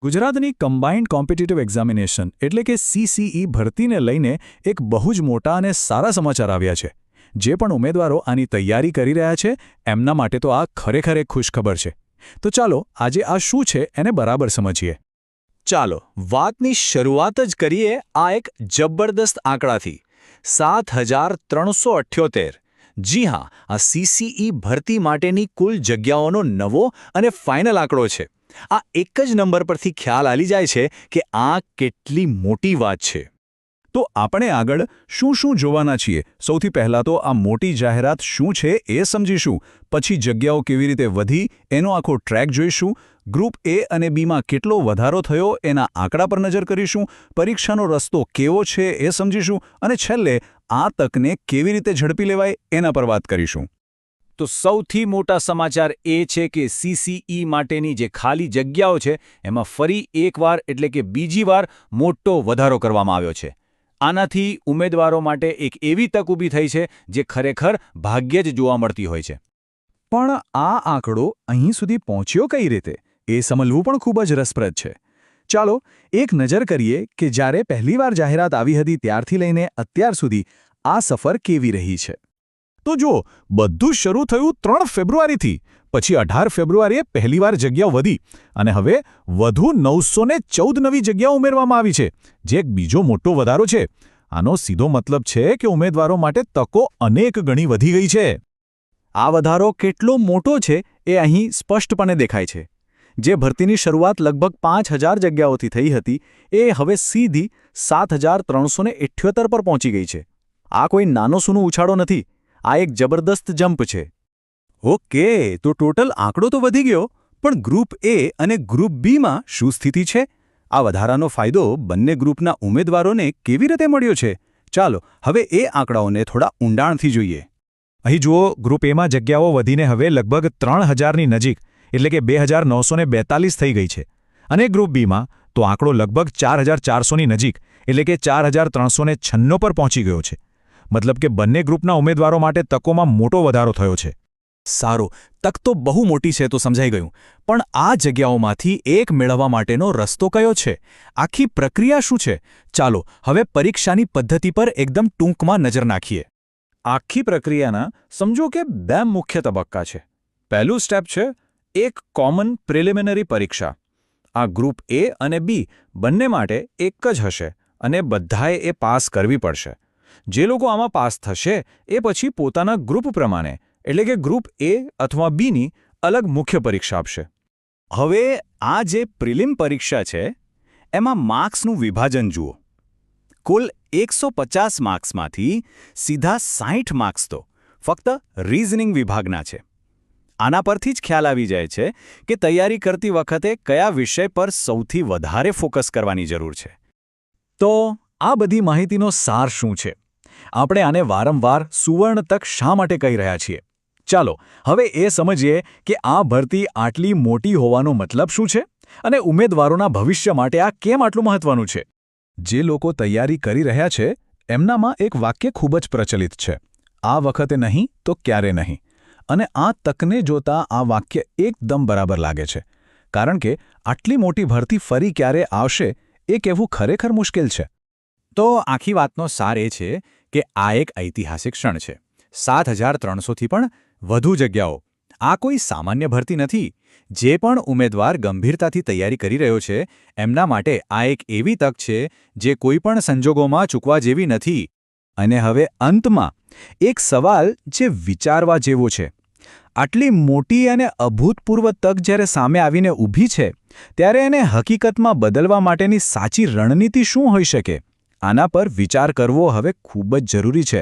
ગુજરાતની combined competitive examination એટલે કે CCE ભરતીને લઈને એક બહુ જ મોટા અને સારા સમાચાર આવ્યા છે. જે પણ ઉમેદવારો આની તૈયારી કરી રહ્યા છે એમના માટે તો આ ખરેખર એક ખુશખબર છે. તો ચાલો આજે આ શું છે એને બરાબર સમજીએ. ચાલો વાતની શરૂઆત જ કરીએ આ એક જબરદસ્ત આંકડાથી. 7378. જી હા, આ CCE ભરતી માટેની કુલ જગ્યાઓનો નવો અને ફાઇનલ આંકડો છે. આ એક જ નંબર પરથી ખ્યાલ આવી જાય છે કે આ કેટલી મોટી વાત છે. તો આપણે આગળ શું શું જોવાના છીએ? સૌથી પહેલાં તો આ મોટી જાહેરાત શું છે એ સમજીશું. પછી જગ્યાઓ કેવી રીતે વધી એનો આખો ટ્રેક જોઈશું. ગ્રુપ A અને Bમાં કેટલો વધારો થયો એના આંકડા પર નજર કરીશું. પરીક્ષાનો રસ્તો કેવો છે એ સમજીશું. અને છેલ્લે આ તકને કેવી રીતે ઝડપી લેવાય એના પર વાત કરીશું. તો સૌથી મોટા સમાચાર એ છે કે CCE માટેની જે ખાલી જગ્યાઓ છે એમાં ફરી એકવાર એટલે કે બીજી વાર મોટો વધારો કરવામાં આવ્યો છે. આનાથી ઉમેદવારો માટે એક એવી તક ઊભી થઈ છે જે ખરેખર ભાગ્યે જ જોવા મળતી હોય છે. પણ આ આંકડો અહીં સુધી પહોંચ્યો કઈ રીતે એ સમજવું પણ ખૂબ જ રસપ્રદ છે. ચાલો એક નજર કરીએ કે જ્યારે પહેલીવાર જાહેરાત આવી હતી ત્યારથી લઈને અત્યાર સુધી આ સફર કેવી રહી છે. તો જો બધું શરૂ થયું 3 ફેબ્રુઆરીથી, પછી 18 ફેબ્રુઆરીએ પહેલીવાર જગ્યાઓ વધી અને હવે વધુ 914 નવી જગ્યાઓ ઉમેરવામાં આવી છે, જે એક બીજો મોટો વધારો છે. આનો સીધો મતલબ છે કે ઉમેદવારો માટે તકો અનેક ગણી વધી ગઈ છે. આ વધારો કેટલો મોટો છે એ અહીં સ્પષ્ટપણે દેખાય છે. જે ભરતીની શરૂઆત લગભગ 5000 જગ્યાઓથી થઈ હતી એ હવે સીધી 7378 પર પહોંચી ગઈ છે. આ કોઈ નાનો સૂનો ઉછાળો નથી. આ એક જબરદસ્ત જમ્પ છે. ઓકે, તો ટોટલ આંકડો તો વધી ગયો, પણ ગ્રુપ A અને ગ્રુપ Bમાં શું સ્થિતિ છે? આ વધારાનો ફાયદો બંને ગ્રુપના ઉમેદવારોને કેવી રીતે મળ્યો છે? ચાલો હવે એ આંકડાઓને થોડા ઊંડાણથી જોઈએ. અહીં જુઓ, ગ્રુપ Aમાં જગ્યાઓ વધીને હવે લગભગ 3000ની નજીક એટલે કે 2942 થઈ ગઈ છે. અને ગ્રુપ Bમાં તો આંકડો લગભગ 4400ની નજીક એટલે કે 4396 પર પહોંચી ગયો છે. મતલબ કે બંને ગ્રુપના ઉમેદવારો માટે તકોમાં મોટો વધારો થયો છે. સારું, તક તો બહુ મોટી છે તો સમજાઈ ગયું. પણ આ જગ્યાઓમાંથી એક મેળવવા માટેનો રસ્તો કયો છે? આખી પ્રક્રિયા શું છે? ચાલો હવે પરીક્ષાની પદ્ધતિ પર એકદમ ટૂંકમાં નજર નાખીએ. આખી પ્રક્રિયાના સમજો કે 2 મુખ્ય તબક્કા છે. પહેલું સ્ટેપ છે એક કોમન પ્રિલિમિનરી પરીક્ષા. આ ગ્રુપ A અને B બંને માટે એક જ હશે અને બધાએ એ પાસ કરવી પડશે. જે લોકો આમાં પાસ થશે એ પછી પોતાના ગ્રુપ પ્રમાણે એટલે કે ગ્રુપ A અથવા Bની અલગ મુખ્ય પરીક્ષા આપશે. હવે આ જે પ્રિલિમ પરીક્ષા છે એમાં માર્ક્સનું વિભાજન જુઓ. કુલ 150 માર્ક્સમાંથી સીધા 60 માર્ક્સ તો ફક્ત રીઝનિંગ વિભાગના છે. આના પરથી જ ખ્યાલ આવી જાય છે કે તૈયારી કરતી વખતે કયા વિષય પર સૌથી વધારે ફોકસ કરવાની જરૂર છે. તો આ બધી માહિતીનો સાર શું છે? આપણે આને વારંવાર સુવર્ણ તક શા માટે કહી રહ્યા છીએ? ચાલો હવે એ સમજીએ કે આ ભરતી આટલી મોટી હોવાનો મતલબ શું છે અને ઉમેદવારોના ભવિષ્ય માટે આ કેમ આટલું મહત્વનું છે. જે લોકો તૈયારી કરી રહ્યા છે એમનામાં એક વાક્ય ખૂબ જ પ્રચલિત છે: આ વખતે નહીં તો ક્યારે નહીં. અને આ તકને જોતા આ વાક્ય એકદમ બરાબર લાગે છે. કારણ કે આટલી મોટી ભરતી ફરી ક્યારે આવશે એ કહેવું ખરેખર મુશ્કેલ છે. તો આખી વાતનો સાર એ છે કે આ એક ઐતિહાસિક ક્ષણ છે. 7300થી પણ વધુ જગ્યાઓ. આ કોઈ સામાન્ય ભરતી નથી. જે પણ ઉમેદવાર ગંભીરતાથી તૈયારી કરી રહ્યો છે એમના માટે આ એક એવી તક છે જે કોઈ પણ સંજોગોમાં ચૂકવા જેવી નથી. અને હવે અંતમાં એક સવાલ જે વિચારવા જેવો છે. આટલી મોટી અને અભૂતપૂર્વ તક જ્યારે સામે આવીને ઊભી છે ત્યારે એને હકીકતમાં બદલવા માટેની સાચી રણનીતિ શું હોઈ શકે? આના પર વિચાર કરવો હવે ખૂબ જ જરૂરી છે.